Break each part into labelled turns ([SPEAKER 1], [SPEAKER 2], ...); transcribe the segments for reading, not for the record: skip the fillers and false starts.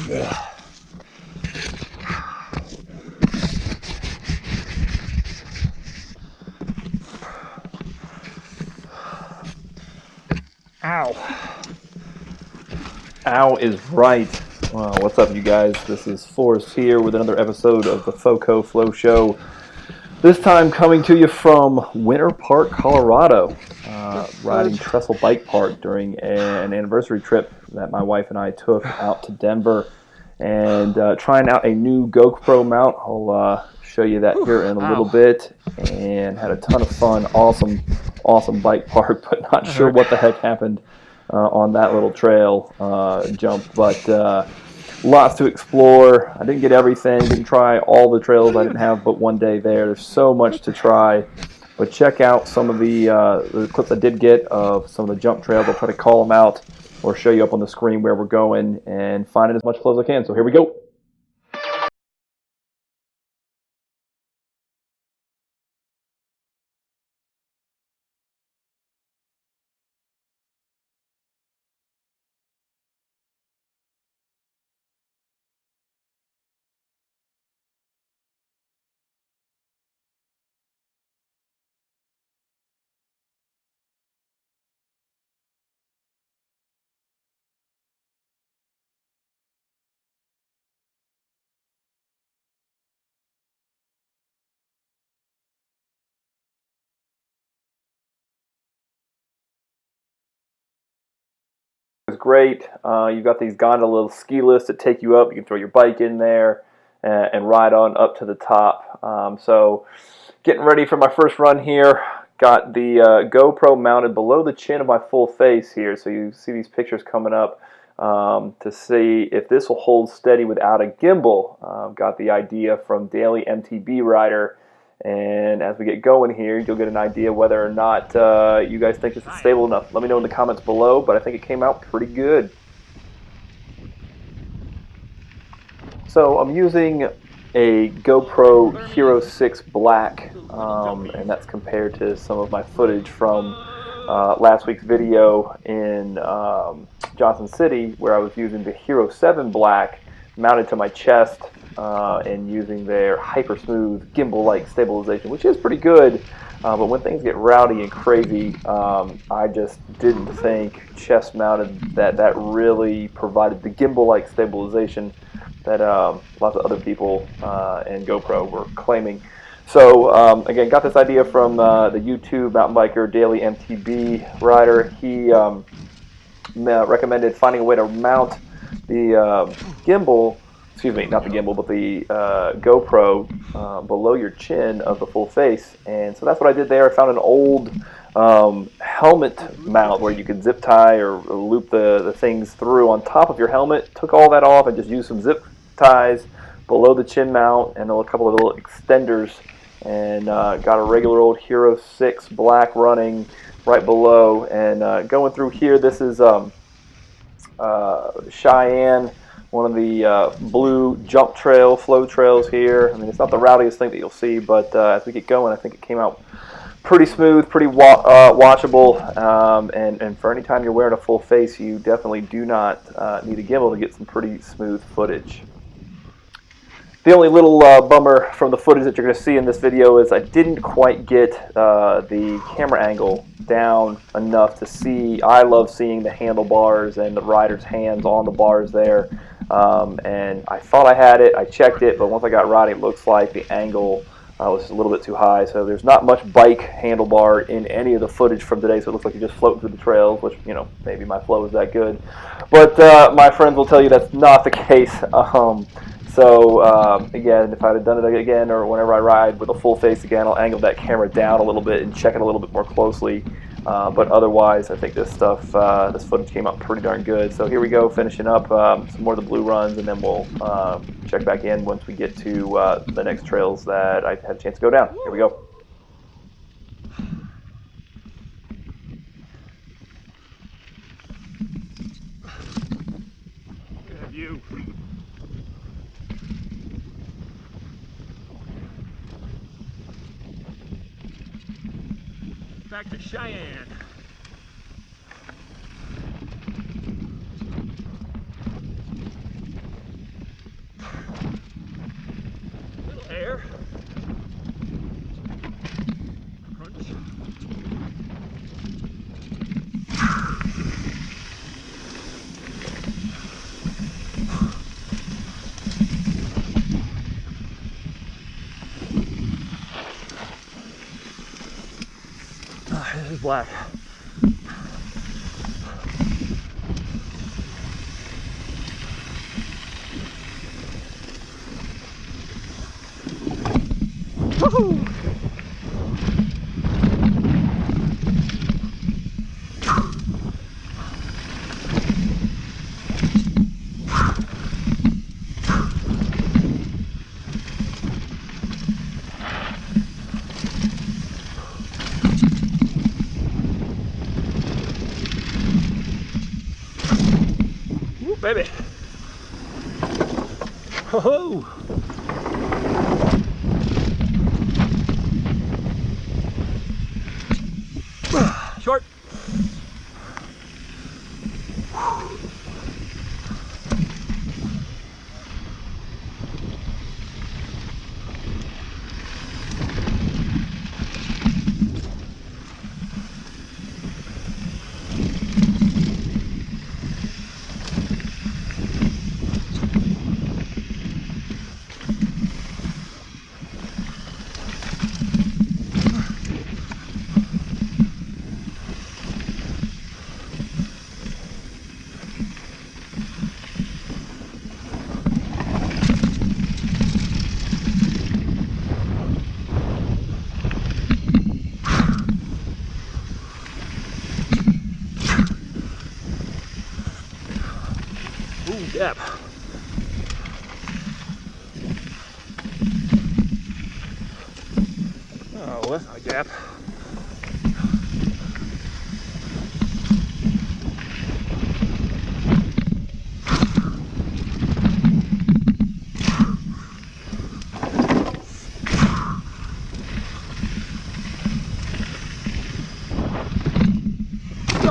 [SPEAKER 1] Ow. Ow is right. Well, what's up, you guys? This is Forrest here with another episode of the FoCo Flowshow. This time coming to you from Winter Park, Colorado. Riding Trestle Bike Park during an anniversary trip that my wife and I took out to Denver. And trying out a new GoPro mount. I'll show you that here in a little bit. And had a ton of fun. Awesome bike park, but not sure what the heck happened on that little trail jump. But lots to explore. I didn't get everything. Didn't try all the trails. I didn't have but one day there. There's so much to try. But check out some of the clips I did get of some of the jump trails. I'll try to call them out or show you up on the screen where we're going and find as much flow as I can. So here we go. It's great. You've got these gondola ski lifts that take you up. You can throw your bike in there and ride on up to the top. So getting ready for my first run here. Got the GoPro mounted below the chin of my full face here. So you see these pictures coming up to see if this will hold steady without a gimbal. Got the idea from Daily MTB Rider. And as we get going here, you'll get an idea whether or not you guys think this is stable enough. Let me know in the comments below, but I think it came out pretty good. So I'm using a GoPro Hero 6 Black, and that's compared to some of my footage from last week's video in Johnson City, where I was using the Hero 7 Black mounted to my chest and using their hyper smooth gimbal-like stabilization, which is pretty good. But when things get rowdy and crazy, I just didn't think chest mounted that really provided the gimbal-like stabilization that lots of other people and GoPro were claiming. So again, got this idea from the YouTube mountain biker Daily MTB Rider. He recommended finding a way to mount the gimbal. Excuse me, not the gimbal, but the GoPro below your chin of the full face. And so that's what I did there. I found an old helmet mount where you could zip tie or loop the things through on top of your helmet. Took all that off and just used some zip ties below the chin mount and a couple of little extenders. And got a regular old Hero 6 Black running right below. And going through here, this is Cheyenne, one of the blue jump trail, flow trails here. I mean, it's not the rowdiest thing that you'll see, but as we get going, I think it came out pretty smooth, pretty watchable. And for any time you're wearing a full face, you definitely do not need a gimbal to get some pretty smooth footage. The only little bummer from the footage that you're going to see in this video is I didn't quite get the camera angle down enough to see. I love seeing the handlebars and the rider's hands on the bars there. And I thought I had it. I checked it, but once I got riding, it looks like the angle was a little bit too high. So there's not much bike handlebar in any of the footage from today. So it looks like you're just floating through the trails, which, you know, maybe my flow is that good. But my friends will tell you that's not the case. So again, if I'd have done it again, or whenever I ride with a full face again, I'll angle that camera down a little bit and check it a little bit more closely. But otherwise, I think this footage came out pretty darn good. So here we go, finishing up some more of the blue runs, and then we'll check back in once we get to the next trails that I had a chance to go down. Here we go.
[SPEAKER 2] Good view. Back to Cheyenne. black. Woohoo! Woo, baby. Oh, short. Ooh, gap. Oh, that's not a gap.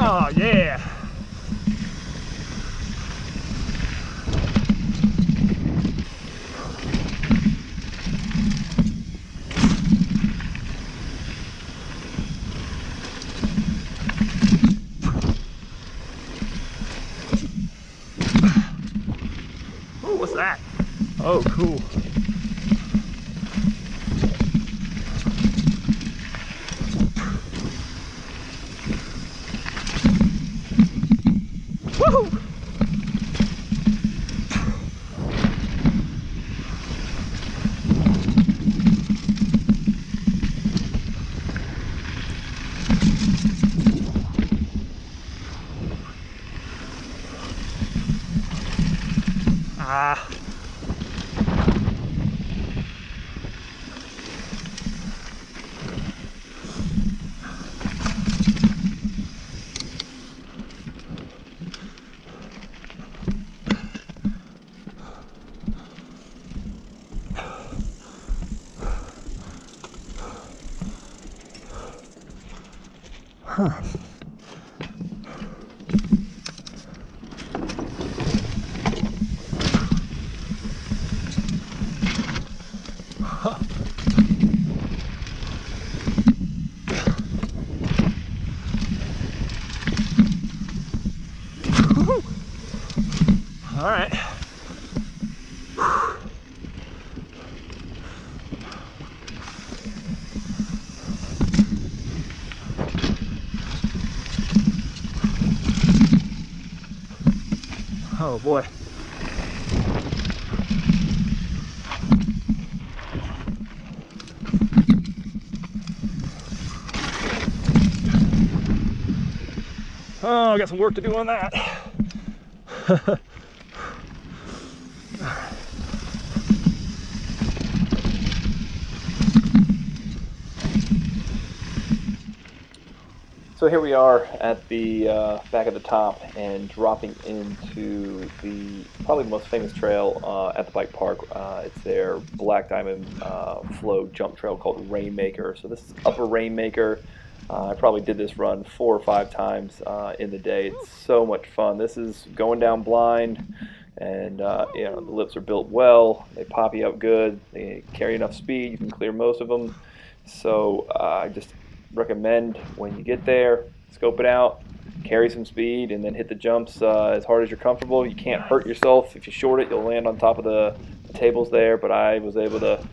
[SPEAKER 2] Oh, yeah. Oh, what's that? Oh, cool. Woohoo! Ah. Huh. All right. Oh boy. Oh, I got some work to do on that.
[SPEAKER 1] So here we are at the back at the top and dropping into the probably the most famous trail at the bike park. It's their Black Diamond Flow jump trail called Rainmaker. So this is Upper Rainmaker. I probably did this run 4 or 5 times in the day. It's so much fun. This is going down blind, and you know, the lifts are built well. They pop you up good. They carry enough speed. You can clear most of them. So I just recommend when you get there, scope it out, carry some speed, and then hit the jumps as hard as you're comfortable. You can't hurt yourself. If you short it, you'll land on top of the tables there, but I was able to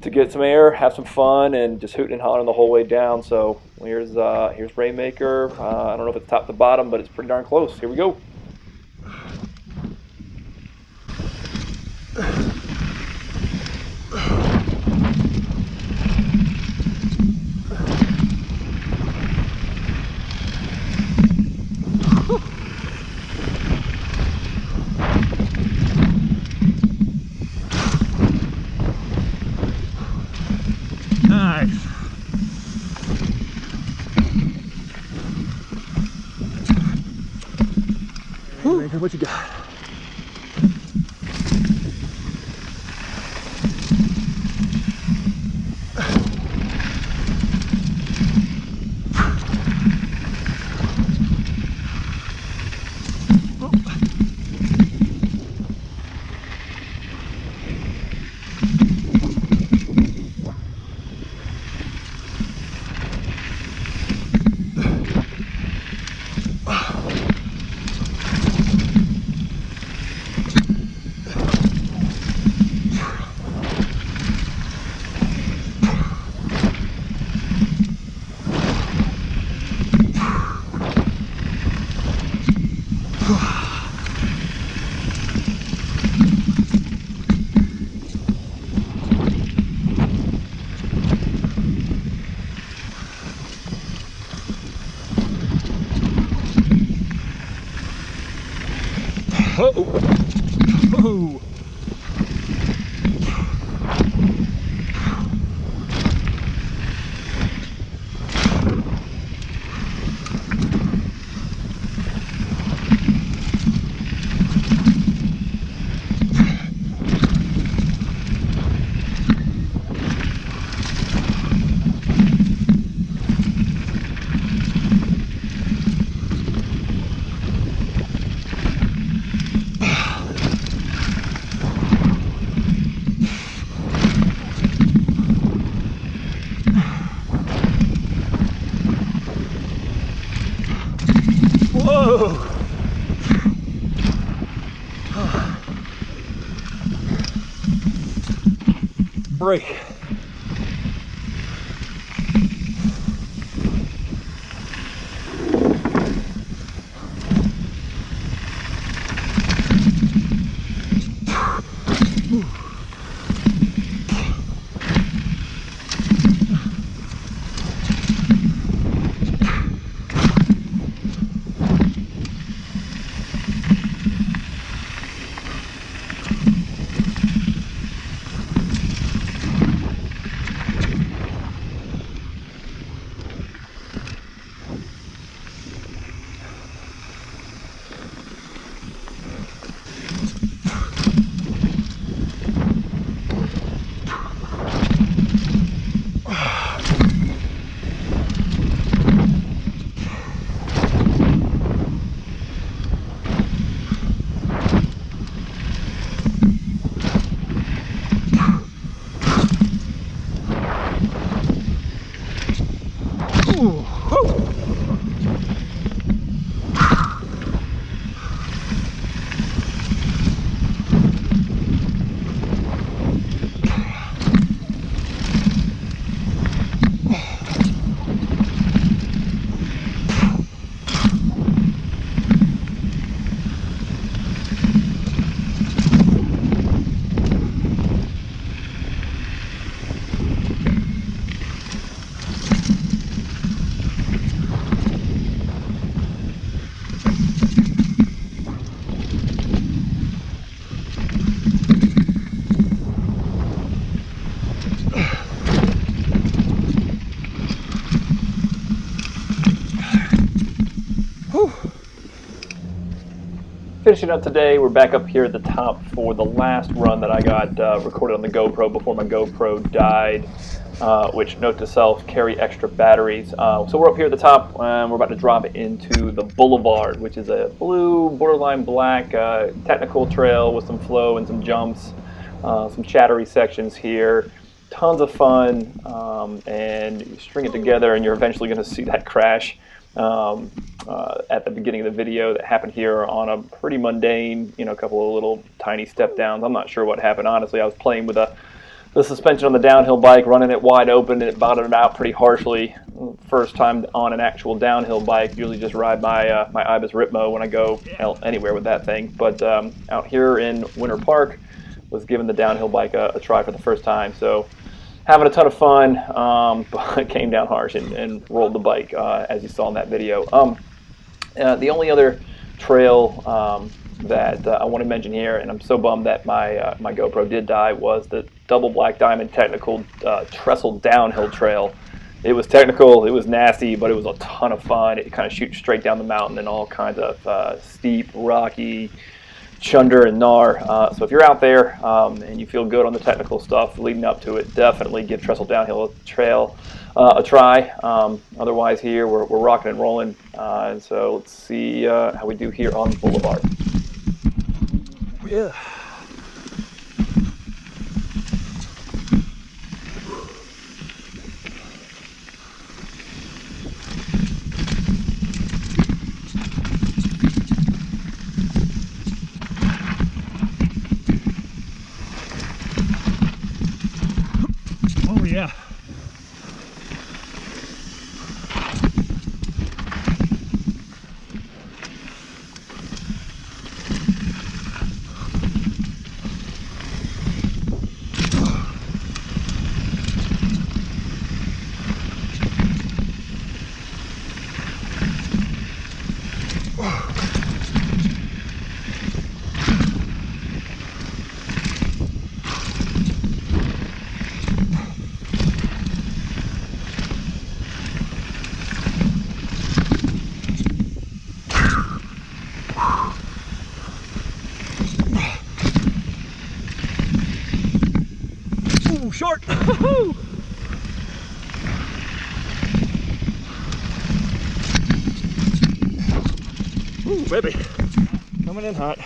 [SPEAKER 1] to get some air, have some fun, and just hooting and hollering the whole way down. So here's Rainmaker. I don't know if it's top to bottom, but it's pretty darn close. Here we go.
[SPEAKER 2] Nice. Rainmaker, what you got? Oh. Whoa! Break.
[SPEAKER 1] Finishing up today, we're back up here at the top for the last run that I got recorded on the GoPro before my GoPro died, which, note to self, carry extra batteries. So we're up here at the top, and we're about to drop into the Boulevard, which is a blue, borderline black, technical trail with some flow and some jumps, some chattery sections here. Tons of fun, and you string it together and you're eventually going to see that crash at the beginning of the video that happened here on a pretty mundane, a couple of little tiny step downs. I'm not sure what happened, honestly. I was playing with a the suspension on the downhill bike, running it wide open, and it bottomed out pretty harshly. First time on an actual downhill bike. Usually just ride my my Ibis Ripmo when I go anywhere with that thing. But out here in Winter Park, was giving the downhill bike a try for the first time. So having a ton of fun, but came down harsh and rolled the bike, as you saw in that video. The only other trail that I want to mention here, and I'm so bummed that my my GoPro did die, was the Double Black Diamond Technical Trestle Downhill Trail. It was technical, it was nasty, but it was a ton of fun. It kind of shoots straight down the mountain and all kinds of steep, rocky, chunder and gnar. So if you're out there and you feel good on the technical stuff leading up to it, definitely give Trestle Downhill Trail a try. Otherwise here we're rocking and rolling. And so let's see how we do here on the Boulevard.
[SPEAKER 2] Yeah. Oh yeah. Ooh, short. Ooh, baby. Coming in hot.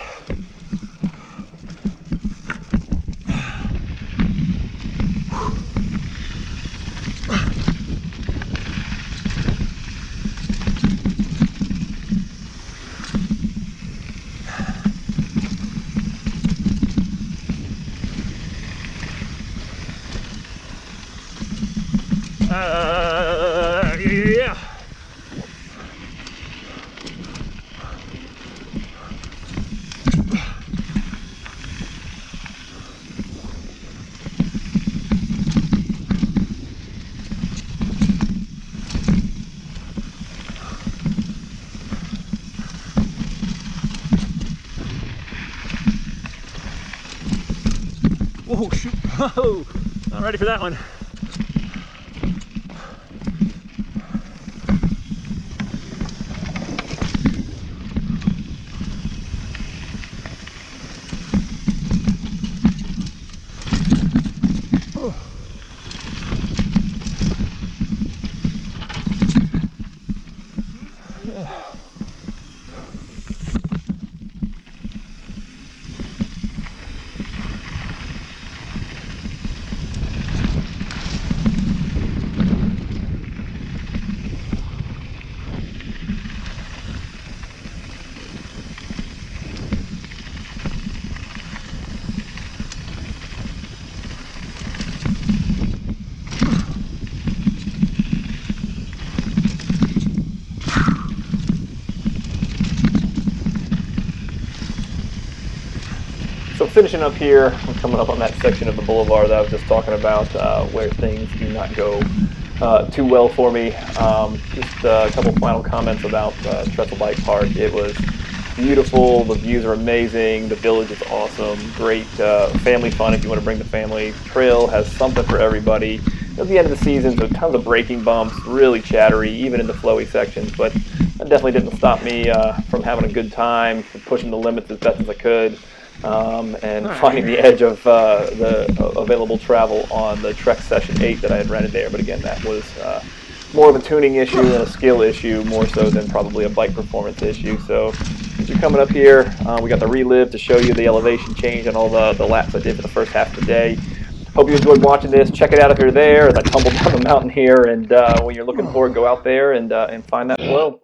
[SPEAKER 2] Yeah. Whoa, shoot. Whoa. Not ready for that one.
[SPEAKER 1] So finishing up here, I'm coming up on that section of the boulevard that I was just talking about, where things do not go too well for me. Just a couple final comments about Trestle Bike Park. It was beautiful, the views are amazing, the village is awesome, great family fun if you want to bring the family. Trail has something for everybody. At the end of the season, so tons of braking bumps, really chattery, even in the flowy sections, but that definitely didn't stop me from having a good time, pushing the limits as best as I could. And finding the edge of the available travel on the Trek Session 8 that I had rented there. But again, that was more of a tuning issue and a skill issue, more so than probably a bike performance issue. So as you're coming up here, we got the relive to show you the elevation change on all the laps I did for the first half of the day. Hope you enjoyed watching this. Check it out if you're there as I tumble down the mountain here. And when you're looking for it, go out there and find that flow.